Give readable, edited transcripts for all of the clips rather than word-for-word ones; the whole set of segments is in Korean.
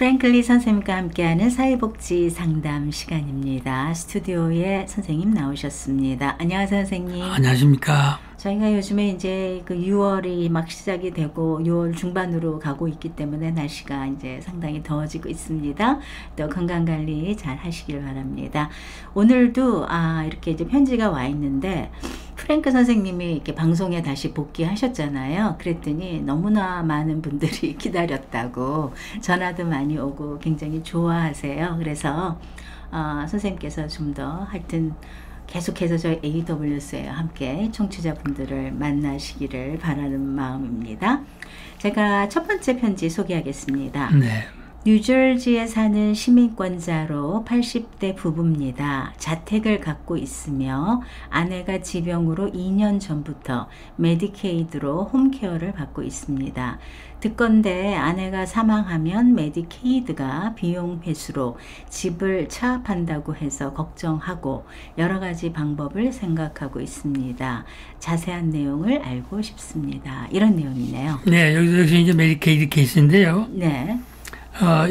프랭클리 선생님과 함께하는 사회복지 상담 시간입니다. 스튜디오에 선생님 나오셨습니다. 안녕하세요, 선생님. 안녕하십니까. 저희가 요즘에 이제 그 6월이 막 시작이 되고 6월 중반으로 가고 있기 때문에 날씨가 이제 상당히 더워지고 있습니다. 또 건강관리 잘 하시길 바랍니다. 오늘도 이렇게 이제 편지가 와 있는데 프랭크 선생님이 이렇게 방송에 다시 복귀하셨잖아요. 그랬더니 너무나 많은 분들이 기다렸다고 전화도 많이 오고 굉장히 좋아하세요. 그래서 선생님께서 좀 더 하여튼 계속해서 저희 AWS에 함께 청취자분들을 만나시기를 바라는 마음입니다. 제가 첫 번째 편지 소개하겠습니다. 네. 뉴저지에 사는 시민권자로 80대 부부입니다. 자택을 갖고 있으며 아내가 지병으로 2년 전부터 메디케이드로 홈케어를 받고 있습니다. 듣건대 아내가 사망하면 메디케이드가 비용 회수로 집을 차압한다고 해서 걱정하고 여러 가지 방법을 생각하고 있습니다. 자세한 내용을 알고 싶습니다. 이런 내용이네요. 네, 여기서 이제 메디케이드 케이스인데요. 네.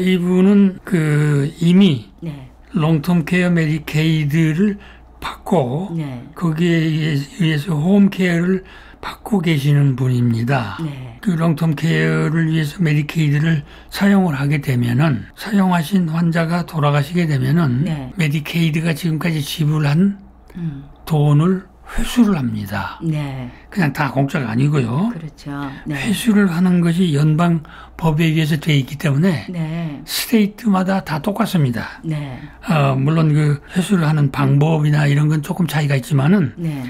이분은 이미 네. 롱텀 케어 메디케이드를 받고 네. 거기에 의해서 홈케어를 받고 계시는 분입니다. 네. 그 롱텀 케어를 위해서 메디케이드를 사용을 하게 되면은 사용하신 환자가 돌아가시게 되면은 네. 메디케이드가 지금까지 지불한 돈을 회수를 합니다. 네. 그냥 다 공짜가 아니고요. 그렇죠. 네. 회수를 하는 것이 연방 법에 의해서 되어 있기 때문에 네. 스테이트마다 다 똑같습니다. 네. 물론 그 회수를 하는 방법이나 이런 건 조금 차이가 있지만은 네.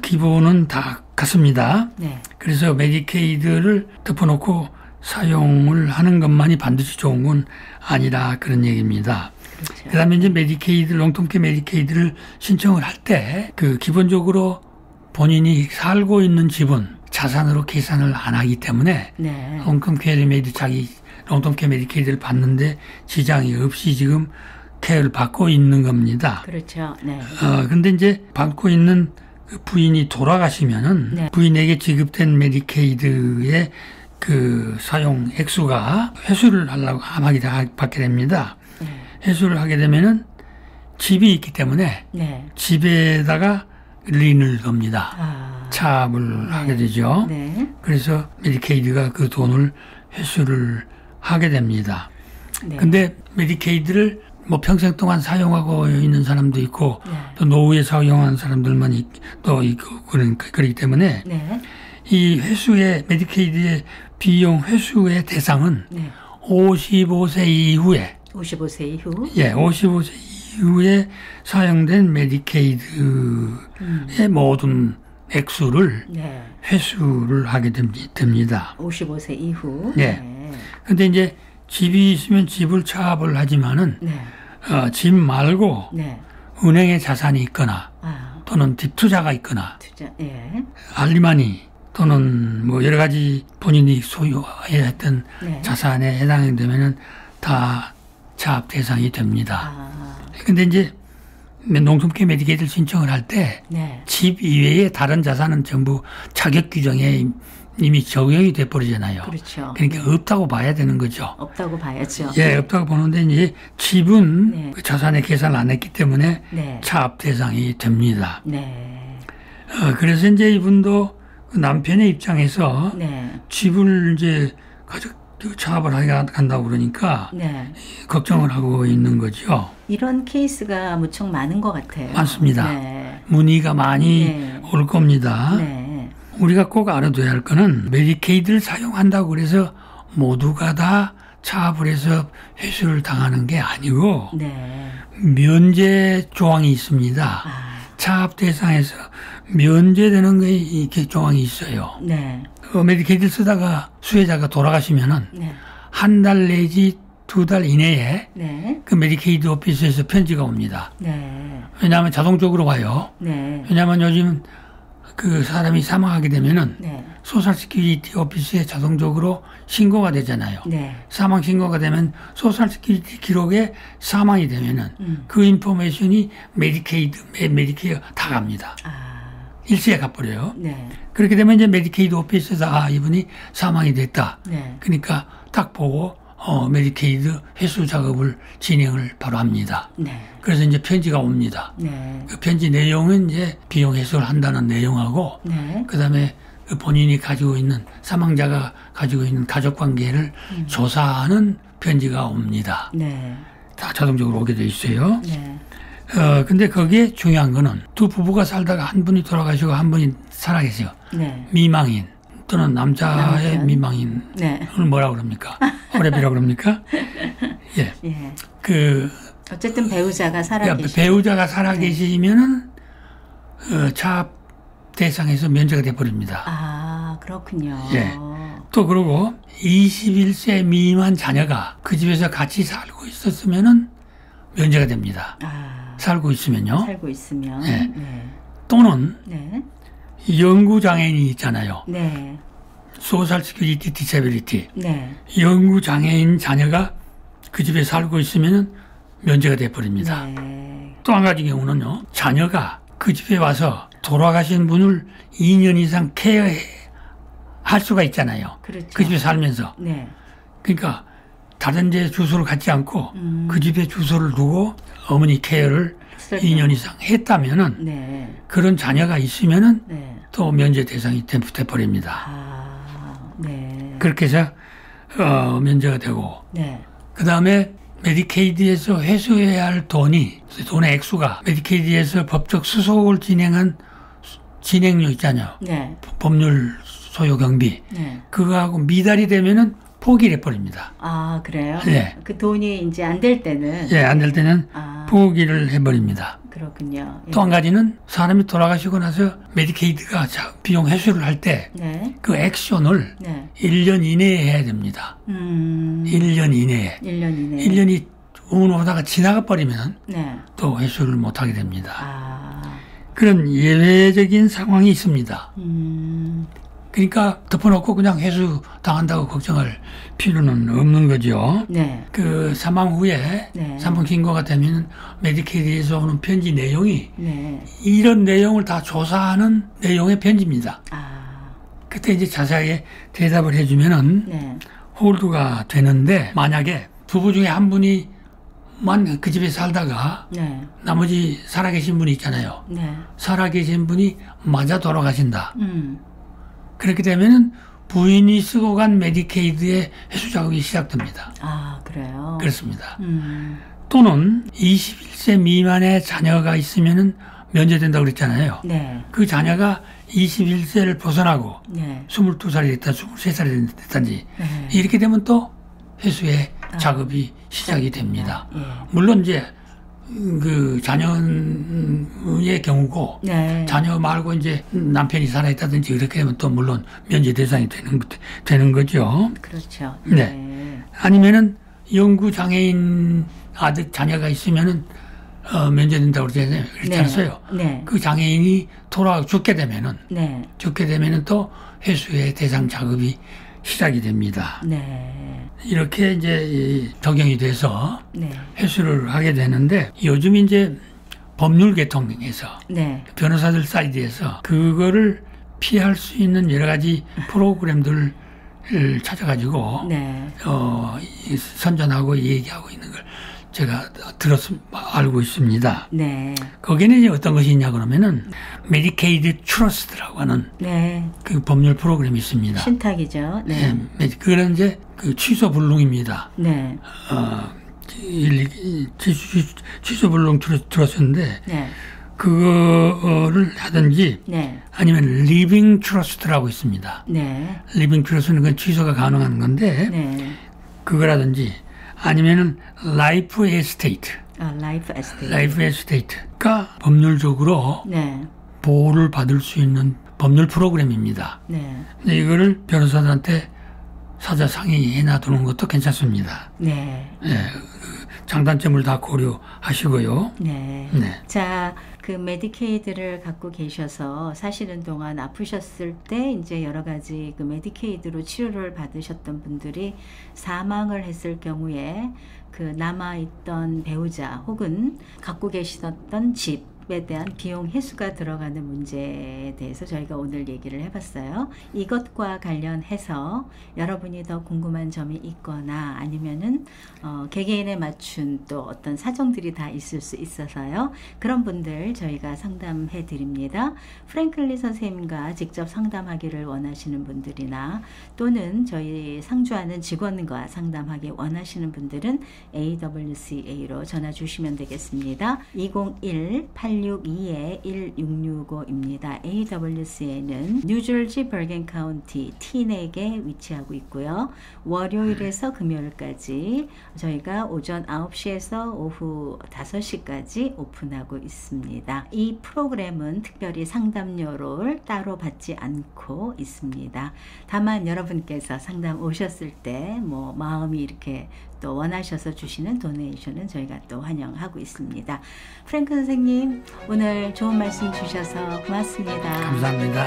기본은 다 같습니다. 네. 그래서 메디케이드를 덮어놓고 사용을 하는 것만이 반드시 좋은 건 아니라 그런 얘기입니다. 그렇죠. 그다음에 이제 메디케이드, 롱텀케어 메디케이드를 신청을 할 때 기본적으로 본인이 살고 있는 집은 자산으로 계산을 안 하기 때문에 네. 롱텀케어 메디케이드를 받는데 지장이 없이 지금 케어를 받고 있는 겁니다. 그렇죠. 네. 근데 이제 받고 있는 그 부인이 돌아가시면은 네. 부인에게 지급된 메디케이드의 그 사용 액수가 회수를 하려고 받게 됩니다. 네. 회수를 하게 되면은 집이 있기 때문에 네. 집에다가 린을 넣습니다. 차압을 네. 하게 되죠. 네. 그래서 메디케이드가 그 돈을 회수를 하게 됩니다. 네. 근데 메디케이드를 뭐 평생 동안 사용하고 있는 사람도 있고 네. 또 노후에 사용한 사람들만 또 있고 그렇기 때문에 네. 이 회수의 메디케이드의 비용 회수의 대상은 네. 55세 이후에 55세 이후. 예, 55세 이후에 사용된 메디케이드의 모든 액수를 네. 회수를 하게 됩니다. 55세 이후. 예. 네. 근데 이제 집이 있으면 집을 차압을 하지만은 네. 집 말고 네. 은행에 자산이 있거나 또는 딥투자가 있거나 투자. 예. 알리마니 또는 뭐 여러 가지 본인이 소유해야 했던 네. 자산에 해당이 되면은 다 차압 대상이 됩니다. 근데 이제 농촌케어 메디케이드를 신청을 할 때 집 네. 이외에 다른 자산은 전부 자격 규정에 이미 적용이 돼 버리잖아요. 그렇죠. 그러니까 없다고 봐야 되는 거죠. 없다고 봐야죠. 예, 없다고 보는데 이제 집은 네. 그 자산에 계산을 안 했기 때문에 네. 차압 대상이 됩니다. 네. 그래서 이제 이분도 그 남편의 입장에서 네. 집을 이제 차압을 한다고 그러니까 네. 걱정을 하고 있는 거죠. 이런 케이스가 무척 많은 것 같아요. 많습니다. 네. 문의가 많이 네. 올 겁니다. 네. 우리가 꼭 알아둬야 할 거는 메디케이드를 사용한다고 그래서 모두가 다 차압을 해서 회수를 당하는 게 아니고 네. 면제 조항이 있습니다. 차압 대상에서 면제되는 게 이렇게 조항이 있어요. 네. 메디케이드를 쓰다가 수혜자가 돌아가시면은 네. 한 달 내지 2달 이내에 네. 그 메디케이드 오피스에서 편지가 옵니다. 네. 왜냐하면 자동적으로 와요. 네. 왜냐하면 요즘 그 사람이 사망하게 되면은 네. 소셜 시큐리티 오피스에 자동적으로 신고가 되잖아요. 네. 사망 신고가 되면 소셜 시큐리티 기록에 사망이 되면은 그 인포메이션이 메디케어 다 갑니다. 일시에 가버려요. 네. 그렇게 되면 이제 메디케이드 오피스에서 이분이 사망이 됐다. 네. 그러니까 딱 보고 메디케이드 회수 작업을 진행을 바로 합니다. 네. 그래서 이제 편지가 옵니다. 네. 그 편지 내용은 이제 비용 회수를 한다는 내용하고, 네. 그다음에 그 본인이 가지고 있는 사망자가 가지고 있는 가족 관계를 조사하는 편지가 옵니다. 네. 다 자동적으로 오게 돼 있어요. 네. 근데 거기에 중요한 거는 두 부부가 살다가 한 분이 돌아가시고 한 분이 살아계세요. 네. 미망인 또는 남자의 남편. 미망인을 네. 뭐라고 그럽니까? 호랩이라고 그럽니까? 예. 예. 어쨌든 배우자가 살아계시죠. 배우자가 살아계시면은 차압 대상에서 면제가 돼버립니다. 아, 그렇군요. 예. 또 그러고 21세 미만 자녀가 그 집에서 같이 살고 있었으면은 면제가 됩니다. 아, 살고 있으면요. 살고 있으면. 예. 네. 또는 네. 영구장애인이 있잖아요. 네. 소셜 시큐리티 디세빌리티. 네. 영구장애인 자녀가 그 집에 살고 있으면은 면제가 돼버립니다. 네. 또 한 가지 경우는요. 자녀가 그 집에 와서 돌아가신 분을 2년 이상 케어할 수가 있잖아요. 그렇죠. 그 집에 살면서. 네. 그러니까 다른 데 주소를 갖지 않고 그 집에 주소를 두고 어머니 케어를 2년 이상 했다면은 네. 그런 자녀가 있으면은 네. 또 면제 대상이 돼버립니다. 아, 네. 그렇게 해서 면제가 되고, 네. 그 다음에 메디케이드에서 회수해야 할 돈의 액수가 메디케이드에서 법적 수속을 진행한 진행료 있잖아요. 네. 법률 소요 경비. 네. 그거하고 미달이 되면은 포기를 해버립니다. 아, 그래요? 예. 그 돈이 이제 안 될 때는. 예, 안 될 때는 포기를 해버립니다. 그렇군요. 예. 또 한 가지는 사람이 돌아가시고 나서 메디케이드가 비용 회수를 할 때 그 네. 액션을 네. 1년 이내에 해야 됩니다. 1년 이내에. 1년 이내. 1년이 운오다가 지나가 버리면 네. 또 회수를 못하게 됩니다. 아. 그런 예외적인 상황이 있습니다. 그러니까 덮어놓고 그냥 회수 당한다고 걱정할 필요는 없는 거죠. 네. 그 사망 후에 네. 사망 신고가 되면 메디케이드에서 오는 편지 내용이 네. 이런 내용을 다 조사하는 내용의 편지입니다. 아. 그때 이제 자세하게 대답을 해주면은 네. 홀드가 되는데, 만약에 부부 중에 한 분이만 그 집에 살다가 네. 나머지 살아계신 분이 있잖아요. 네. 살아계신 분이 맞아 돌아가신다. 그렇게 되면은 부인이 쓰고 간 메디케이드의 회수 작업이 시작됩니다. 아, 그래요? 그렇습니다. 또는 21세 미만의 자녀가 있으면은 면제된다고 그랬잖아요. 네. 그 자녀가 21세를 벗어나고 네. 22살이 됐다, 23살이 됐든지 네. 이렇게 되면 또 회수의 작업이 시작이 됩니다. 예. 물론 이제 그 자녀의 경우고, 네. 자녀 말고 이제 남편이 살아있다든지 이렇게 되면 또 물론 면제 대상이 되는 거죠. 그렇죠. 네. 아니면은 영구 장애인 자녀가 있으면은 면제된다고 그러지 않았어요. 네. 그 장애인이 죽게 되면은 네. 또 회수의 대상 작업이 시작이 됩니다. 네. 이렇게 이제 적용이 돼서 네. 회수를 하게 되는데, 요즘 이제 법률 개통에서 네. 변호사들 사이드에서 그거를 피할 수 있는 여러 가지 프로그램들을 찾아가지고 네. 선전하고 얘기하고 있는 걸 제가 알고 있습니다. 네. 거기는 이제 어떤 것이 있냐 그러면은 메디케이드 트러스트라고 하는 네. 그 법률 프로그램이 있습니다. 신탁이죠. 네. 그건 이제 그 취소 불능입니다. 네. 취소 불능 트러스트인데, 네. 그거를 하든지, 네. 아니면 리빙 트러스트라고 있습니다. 네. 리빙 트러스트는 그 취소가 가능한 건데, 네. 그거라든지, 아니면은 라이프 에스테이트. 라이프 에스테이트. 라이프 에스테이트가 법률적으로 네. 보호를 받을 수 있는 법률 프로그램입니다. 네. 근데 이거를 변호사들한테 사자 상의해 놔두는 것도 괜찮습니다. 네. 네, 장단점을 다 고려하시고요. 네. 네. 자, 그 메디케이드를 갖고 계셔서 사시는 동안 아프셨을 때 이제 여러 가지 그 메디케이드로 치료를 받으셨던 분들이 사망을 했을 경우에 그 남아있던 배우자 혹은 갖고 계시던 집 수업에 대한 비용 해수가 들어가는 문제에 대해서 저희가 오늘 얘기를 해봤어요. 이것과 관련해서 여러분이 더 궁금한 점이 있거나 아니면은 개개인에 맞춘 또 어떤 사정들이 다 있을 수 있어서요. 그런 분들 저희가 상담해 드립니다. 프랭클리 선생님과 직접 상담하기를 원하시는 분들이나 또는 저희 상주하는 직원과 상담하기 원하시는 분들은 AWCA로 전화 주시면 되겠습니다. 201-862-1665입니다. AWCA는 뉴저지 버건 카운티 티넥에 위치하고 있고요. 월요일에서 금요일까지 저희가 오전 9시에서 오후 5시까지 오픈하고 있습니다. 이 프로그램은 특별히 상담료를 따로 받지 않고 있습니다. 다만 여러분께서 상담 오셨을 때 뭐 마음이 이렇게 또 원하셔서 주시는 도네이션은 저희가 또 환영하고 있습니다. 프랭크 선생님, 오늘 좋은 말씀 주셔서 고맙습니다. 감사합니다.